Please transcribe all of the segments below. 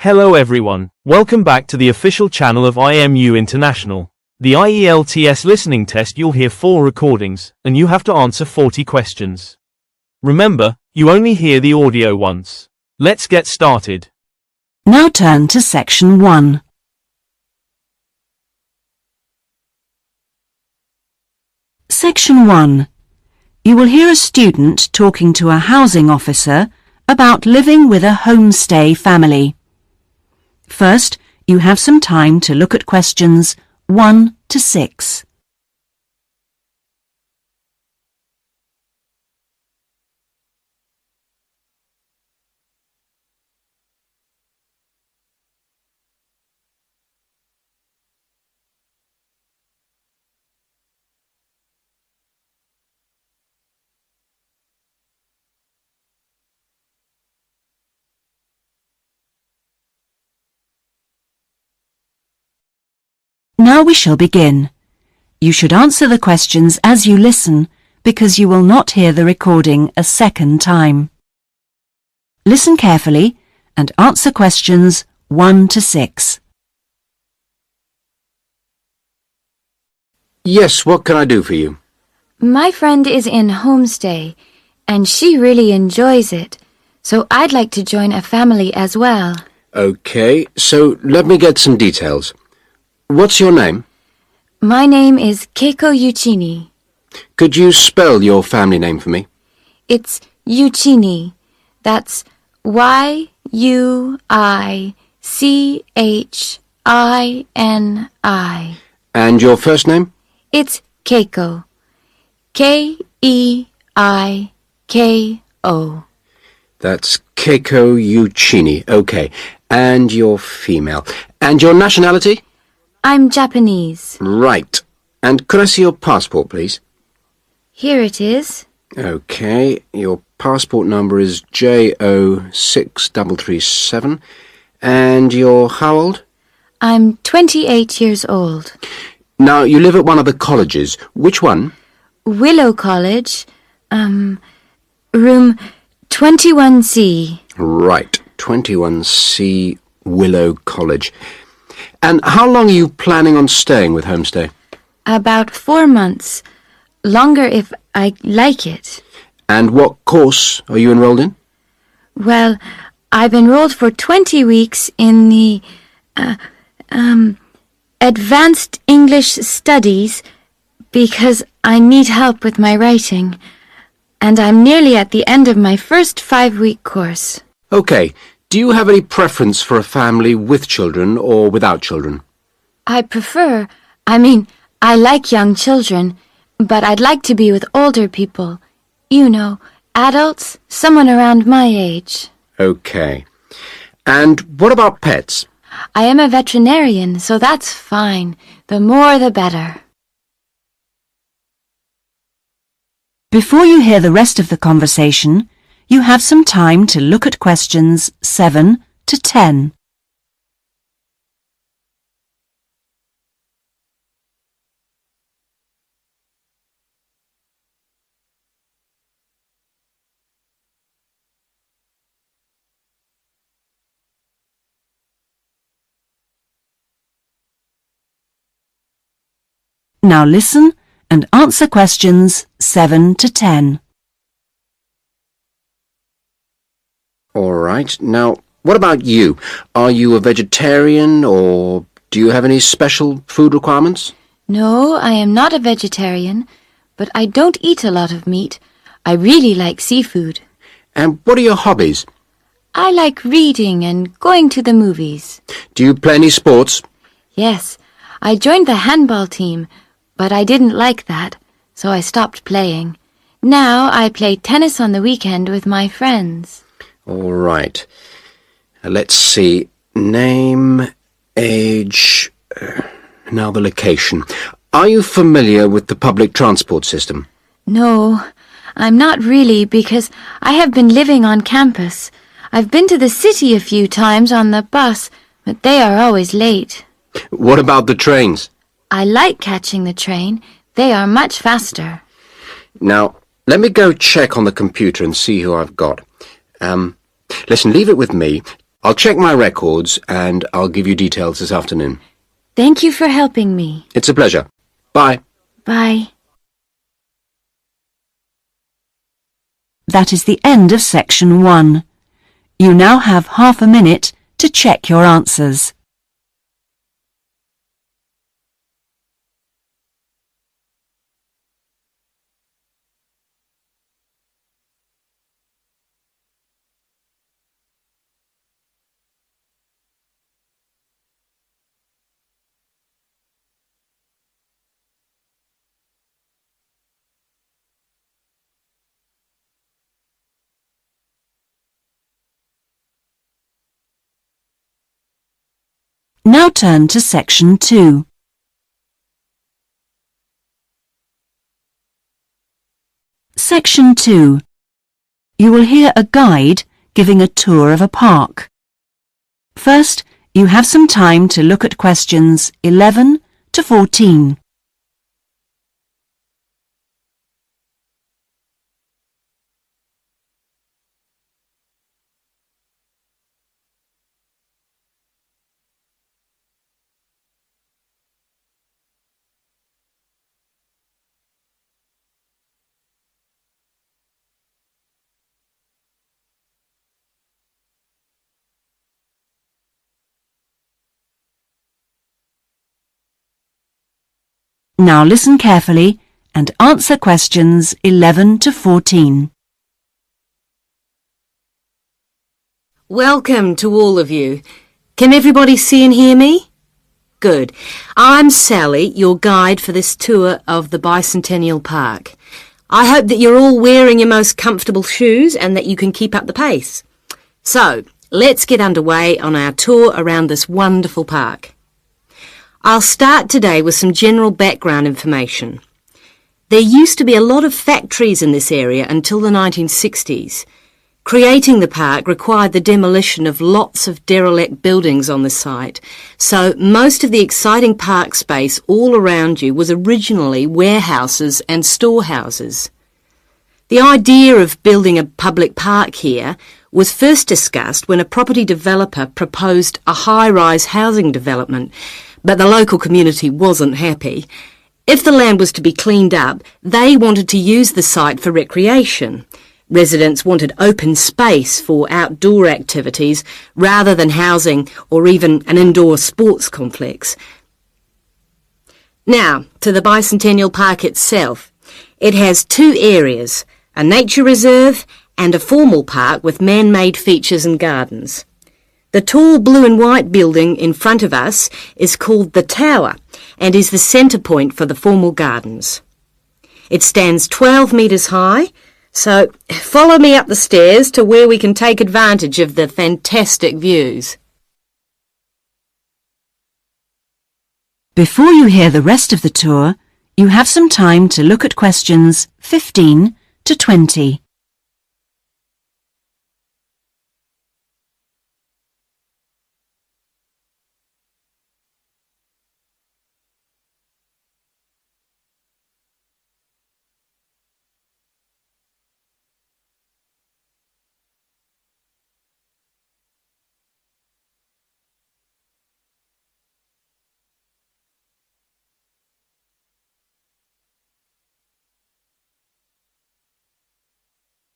Hello everyone, welcome back to the official channel of IMU International. The IELTS listening test, you'll hear 4 recordings, and you have to answer 40 questions. Remember, you only hear the audio once. Let's get started. Now turn to Section 1. Section 1. You will hear a student talking to a housing officer about living with a homestay family. First, you have some time to look at questions 1 to 6. Now we shall begin. You should answer the questions as you listen, because you will not hear the recording a second time. Listen carefully and answer questions 1 to 6. Yes, what can I do for you? My friend is in homestay, and she really enjoys it, so I'd like to join a family as well. Okay, so let me get some details. What's your name? My name is Keiko Yuchini. Could you spell your family name for me? It's Yuchini. That's Y-U-I-C-H-I-N-I. And your first name? It's Keiko. K-E-I-K-O. That's Keiko Yuchini. Okay, and you're female. And your nationality? I'm Japanese. Right. And could I see your passport, please? Here it is. Okay, your passport number is JO6337. And you're how old? I'm 28 years old. Now, you live at one of the colleges. Which one? Willow College, room 21C. Right, 21C Willow College. And how long are you planning on staying with Homestay? About 4 months. Longer if I like it. And what course are you enrolled in? Well, I've enrolled for 20 weeks in the, Advanced English Studies because I need help with my writing. And I'm nearly at the end of my first 5-week course. Okay. Do you have any preference for a family with children or without children? I like young children, but I'd like to be with older people. You know, adults, someone around my age. Okay. And what about pets? I am a veterinarian, so that's fine. The more the better. Before you hear the rest of the conversation, you have some time to look at questions 7 to 10. Now listen and answer questions 7 to 10. All right. Now, what about you? Are you a vegetarian or do you have any special food requirements? No, I am not a vegetarian, but I don't eat a lot of meat. I really like seafood. And what are your hobbies? I like reading and going to the movies. Do you play any sports? Yes, I joined the handball team, but I didn't like that, so I stopped playing. Now I play tennis on the weekend with my friends. All right. Let's see. Name, age, now the location. Are you familiar with the public transport system? No, I'm not really because I have been living on campus. I've been to the city a few times on the bus, but they are always late. What about the trains? I like catching the train. They are much faster. Now, let me go check on the computer and see who I've got. Listen, leave it with me. I'll check my records and I'll give you details this afternoon. Thank you for helping me. It's a pleasure. Bye. Bye. That is the end of section 1. You now have half a minute to check your answers. Now turn to section 2. Section 2. You will hear a guide giving a tour of a park. First, you have some time to look at questions 11 to 14. Now listen carefully and answer questions 11 to 14. Welcome to all of you. Can everybody see and hear me? Good. I'm Sally, your guide for this tour of the Bicentennial Park. I hope that you're all wearing your most comfortable shoes and that you can keep up the pace. So, let's get underway on our tour around this wonderful park. I'll start today with some general background information. There used to be a lot of factories in this area until the 1960s. Creating the park required the demolition of lots of derelict buildings on the site, so most of the exciting park space all around you was originally warehouses and storehouses. The idea of building a public park here was first discussed when a property developer proposed a high-rise housing development, but the local community wasn't happy. If the land was to be cleaned up, they wanted to use the site for recreation. Residents wanted open space for outdoor activities rather than housing or even an indoor sports complex. Now, to the Bicentennial Park itself. It has two areas, a nature reserve and a formal park with man-made features and gardens. The tall blue and white building in front of us is called the Tower and is the centre point for the formal gardens. It stands 12 metres high, so follow me up the stairs to where we can take advantage of the fantastic views. Before you hear the rest of the tour, you have some time to look at questions 15 to 20.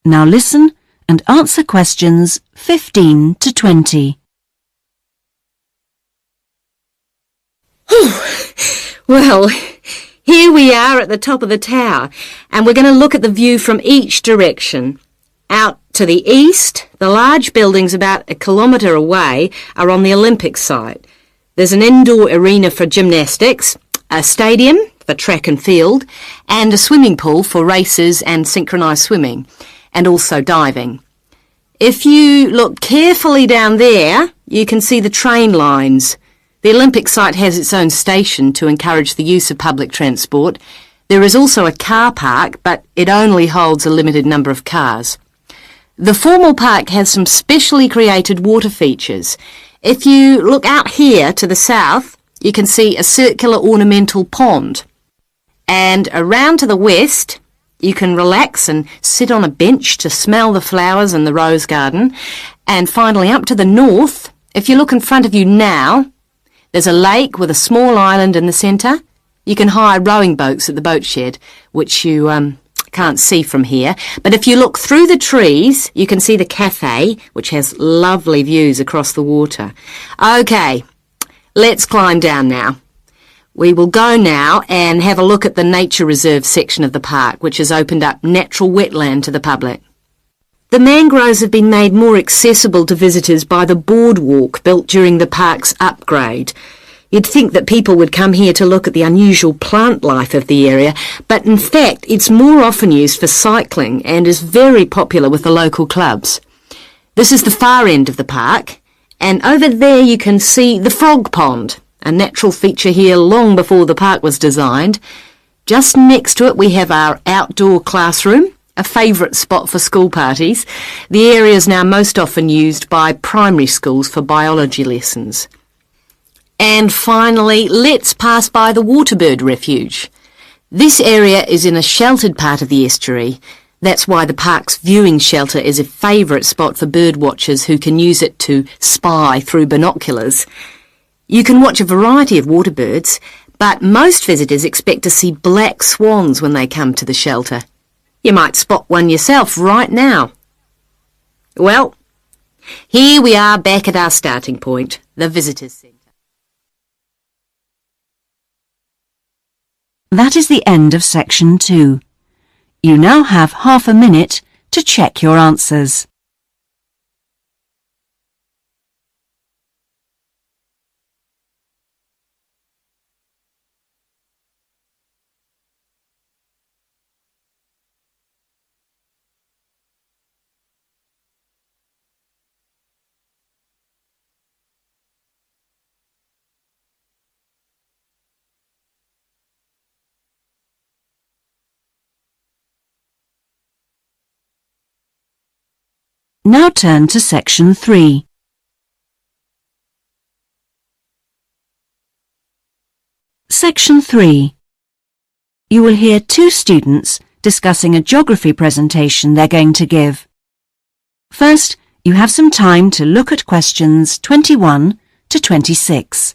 Now listen and answer questions 15 to 20. Well, here we are at the top of the tower, and we're going to look at the view from each direction. Out to the east, the large buildings about 1 kilometre away are on the Olympic site. There's an indoor arena for gymnastics, a stadium for track and field, and a swimming pool for races and synchronised swimming, and also diving. If you look carefully down there, you can see the train lines. The Olympic site has its own station to encourage the use of public transport. There is also a car park, but it only holds a limited number of cars. The formal park has some specially created water features. If you look out here to the south, you can see a circular ornamental pond. And around to the west, you can relax and sit on a bench to smell the flowers in the rose garden. And finally, up to the north, if you look in front of you now, there's a lake with a small island in the centre. You can hire rowing boats at the boat shed, which you can't see from here. But if you look through the trees, you can see the cafe, which has lovely views across the water. OK, let's climb down now. We will go now and have a look at the nature reserve section of the park, which has opened up natural wetland to the public. The mangroves have been made more accessible to visitors by the boardwalk built during the park's upgrade. You'd think that people would come here to look at the unusual plant life of the area, but in fact it's more often used for cycling and is very popular with the local clubs. This is the far end of the park, and over there you can see the frog pond, a natural feature here long before the park was designed. Just next to it we have our outdoor classroom, a favourite spot for school parties. The area is now most often used by primary schools for biology lessons. And finally, let's pass by the Waterbird Refuge. This area is in a sheltered part of the estuary. That's why the park's viewing shelter is a favourite spot for bird watchers who can use it to spy through binoculars. You can watch a variety of water birds, but most visitors expect to see black swans when they come to the shelter. You might spot one yourself right now. Well, here we are back at our starting point, the Visitors Centre. That is the end of section 2. You now have half a minute to check your answers. Now turn to section 3. Section 3. You will hear two students discussing a geography presentation they're going to give. First, you have some time to look at questions 21 to 26.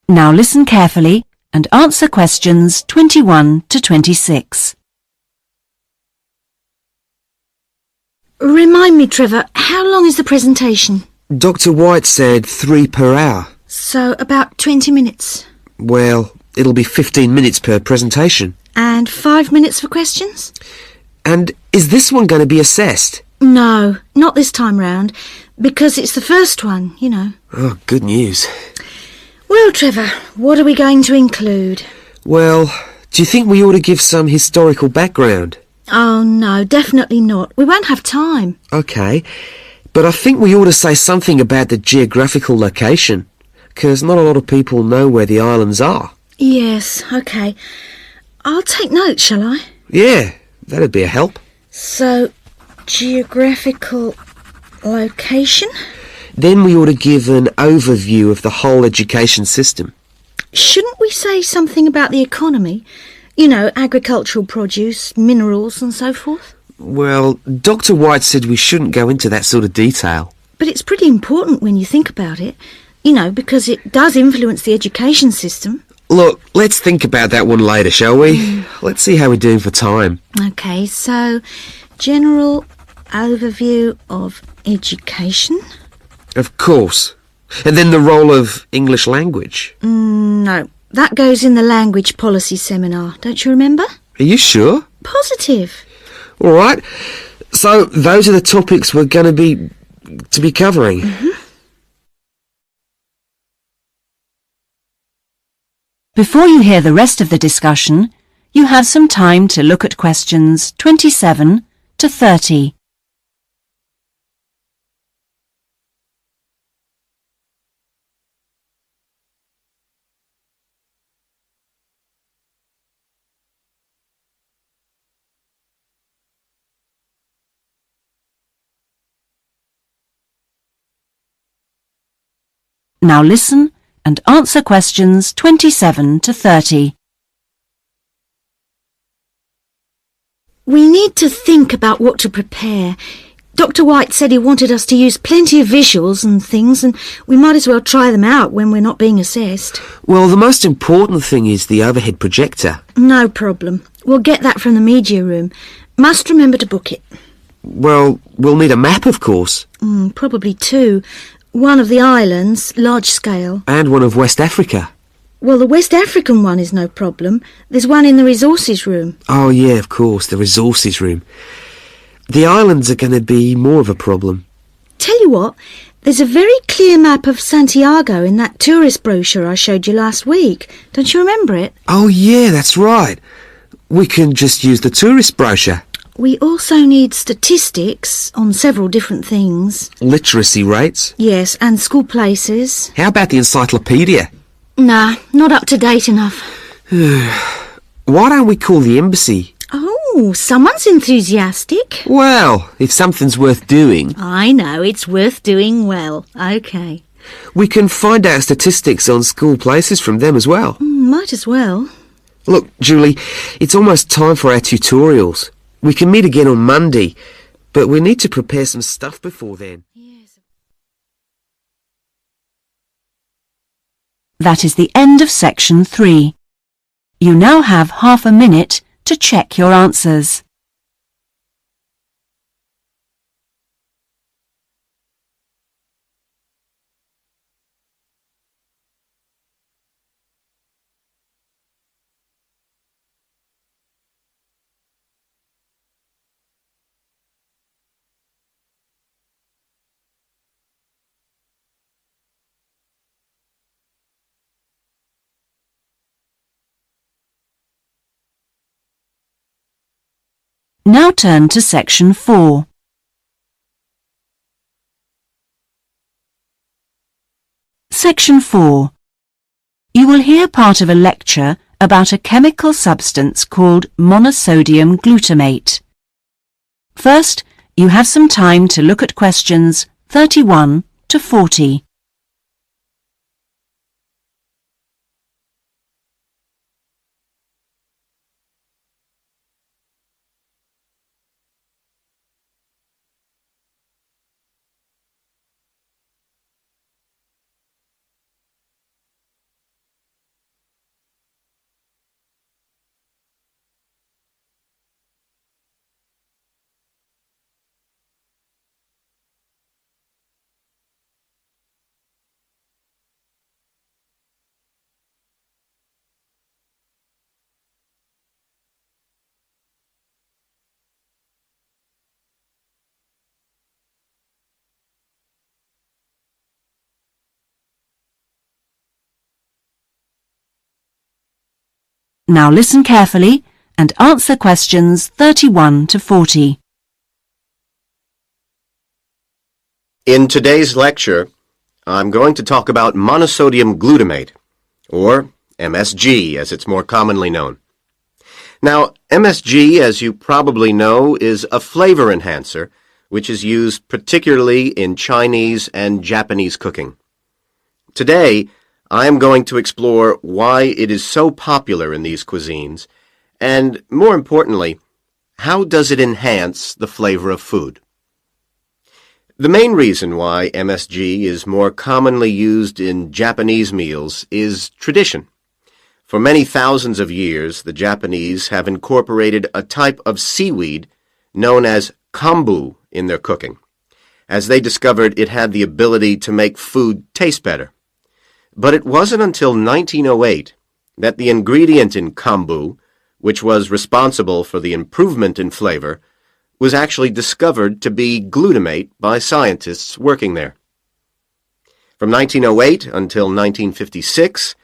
Now listen carefully and answer questions 21 to 26. Remind me, Trevor, how long is the presentation? Dr. White said 3 per hour. So about 20 minutes. Well, it'll be 15 minutes per presentation. And 5 minutes for questions? And is this one going to be assessed? No, not this time round, because it's the first one, you know. Oh, good news. Well, Trevor, what are we going to include? Well, do you think we ought to give some historical background? Oh, no, definitely not. We won't have time. OK, but I think we ought to say something about the geographical location, because not a lot of people know where the islands are. Yes, OK. I'll take notes, shall I? Yeah, that'd be a help. So, geographical location? Then we ought to give an overview of the whole education system. Shouldn't we say something about the economy? You know, agricultural produce, minerals and so forth? Well, Dr. White said we shouldn't go into that sort of detail. But it's pretty important when you think about it, you know, because it does influence the education system. Look, let's think about that one later, shall we? Let's see how we're doing for time. OK, so general overview of education. Of course. And then the role of English language. No, that goes in the language policy seminar, don't you remember? Are you sure? Positive. All right. So those are the topics we're going to be covering. Before you hear the rest of the discussion, you have some time to look at questions 27 to 30. Now listen and answer questions 27 to 30. We need to think about what to prepare. Dr. White said he wanted us to use plenty of visuals and things, and we might as well try them out when we're not being assessed. Well, the most important thing is the overhead projector. No problem. We'll get that from the media room. Must remember to book it. Well, we'll need a map, of course. Probably two. One of the islands, large scale. And one of West Africa. Well, the West African one is no problem. There's one in the resources room. Oh, yeah, of course, the resources room. The islands are going to be more of a problem. Tell you what, there's a very clear map of Santiago in that tourist brochure I showed you last week. Don't you remember it? Oh, yeah, that's right. We can just use the tourist brochure. We also need statistics on several different things. Literacy rates. Yes, and school places. How about the encyclopedia? Nah, not up to date enough. Why don't we call the embassy? Oh, someone's enthusiastic. Well, if something's worth doing... I know, it's worth doing well. OK. We can find out statistics on school places from them as well. Might as well. Look, Julie, it's almost time for our tutorials. We can meet again on Monday, but we need to prepare some stuff before then. Yes. That is the end of section 3. You now have half a minute to check your answers. Now turn to section 4. Section 4. You will hear part of a lecture about a chemical substance called monosodium glutamate. First, you have some time to look at questions 31 to 40. Now listen carefully and answer questions 31 to 40. In today's lecture, I'm going to talk about monosodium glutamate, or MSG as it's more commonly known. Now, MSG, as you probably know, is a flavor enhancer which is used particularly in Chinese and Japanese cooking. Today, I am going to explore why it is so popular in these cuisines, and more importantly, how does it enhance the flavor of food? The main reason why MSG is more commonly used in Japanese meals is tradition. For many thousands of years, the Japanese have incorporated a type of seaweed known as kombu in their cooking, as they discovered it had the ability to make food taste better. But it wasn't until 1908 that the ingredient in kombu, which was responsible for the improvement in flavor, was actually discovered to be glutamate by scientists working there. From 1908 until 1956,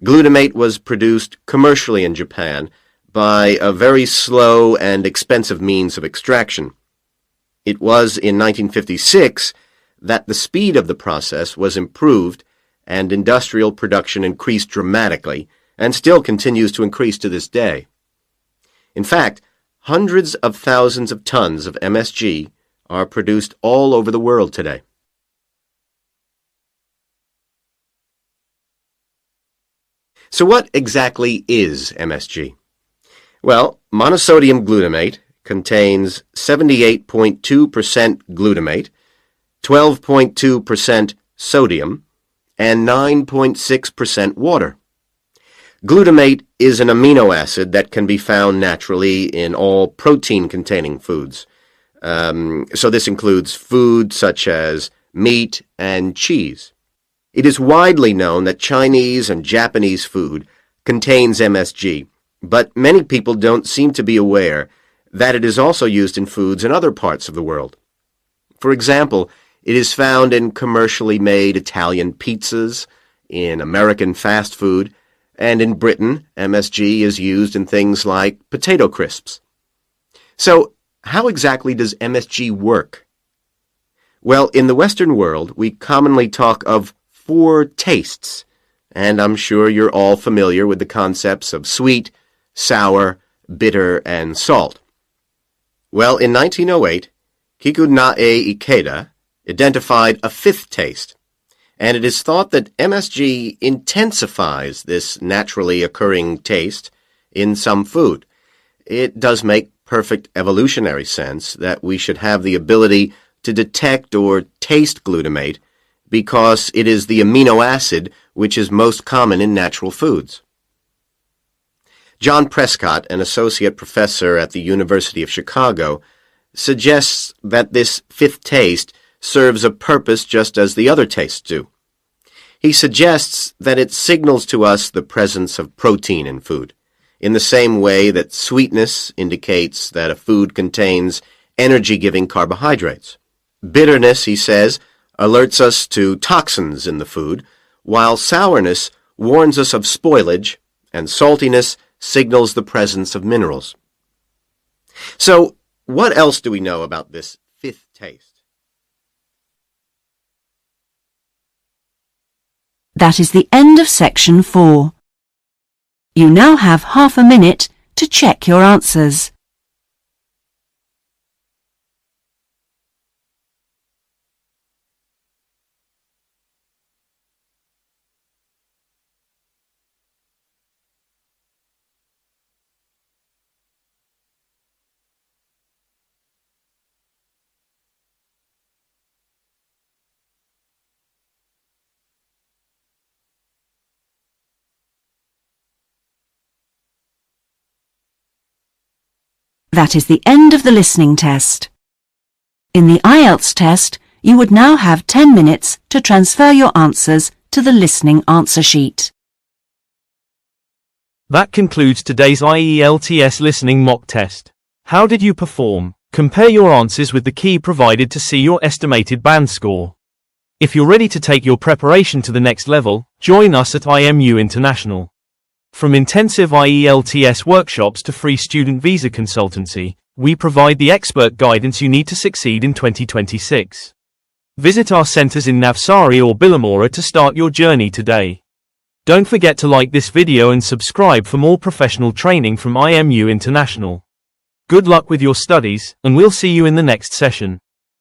glutamate was produced commercially in Japan by a very slow and expensive means of extraction. It was in 1956 that the speed of the process was improved and industrial production increased dramatically and still continues to increase to this day. In fact, hundreds of thousands of tons of MSG are produced all over the world today. So what exactly is MSG? Well, monosodium glutamate contains 78.2% glutamate, 12.2% sodium, and 9.6% water. Glutamate is an amino acid that can be found naturally in all protein-containing foods. So this includes food such as meat and cheese. It is widely known that Chinese and Japanese food contains MSG, but many people don't seem to be aware that it is also used in foods in other parts of the world. For example, it is found in commercially made Italian pizzas, in American fast food, and in Britain, MSG is used in things like potato crisps. So, how exactly does MSG work? Well, in the Western world, we commonly talk of 4 tastes, and I'm sure you're all familiar with the concepts of sweet, sour, bitter, and salt. Well, in 1908, Keiko Ikeda identified a 5th taste, and it is thought that MSG intensifies this naturally occurring taste in some food. It does make perfect evolutionary sense that we should have the ability to detect or taste glutamate because it is the amino acid which is most common in natural foods. John Prescott, an associate professor at the University of Chicago, suggests that this 5th taste serves a purpose just as the other tastes do. He suggests that it signals to us the presence of protein in food, in the same way that sweetness indicates that a food contains energy-giving carbohydrates. Bitterness, he says, alerts us to toxins in the food, while sourness warns us of spoilage, and saltiness signals the presence of minerals. So, what else do we know about this 5th taste? That is the end of section 4. You now have half a minute to check your answers. That is the end of the listening test. In the IELTS test, you would now have 10 minutes to transfer your answers to the listening answer sheet. That concludes today's IELTS listening mock test. How did you perform? Compare your answers with the key provided to see your estimated band score. If you're ready to take your preparation to the next level, join us at IMU International. From intensive IELTS workshops to free student visa consultancy, we provide the expert guidance you need to succeed in 2026. Visit our centers in Navsari or Billamora to start your journey today. Don't forget to like this video and subscribe for more professional training from IMU International. Good luck with your studies, and we'll see you in the next session.